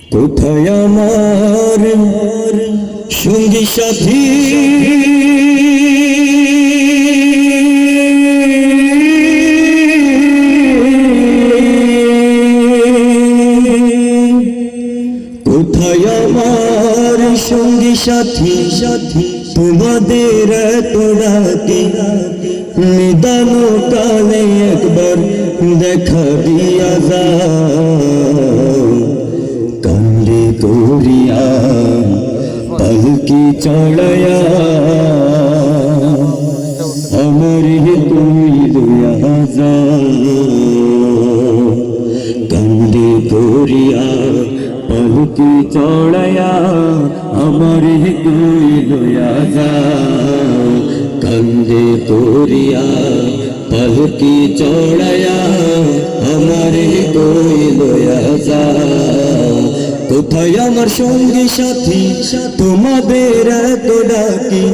কোথায় আমার সঙ্গী সাথী কোথায় আমার সঙ্গী সাথী তোমাদের এত ডাকে নিদান কালে একবার দেখা দিয়া যাও কান্দে করিয়া পালকি চড়ায়া আমার তুই লইয়া যাও কান্দে করিয়া পালকি চড়ায়া আমার তুই লইয়া যাও কান্দে করিয়া পালকি চড়ায়া আমার তুই লইয়া যাও কোথায় আমার সঙ্গী সাথী তোমাদের এত ডাকি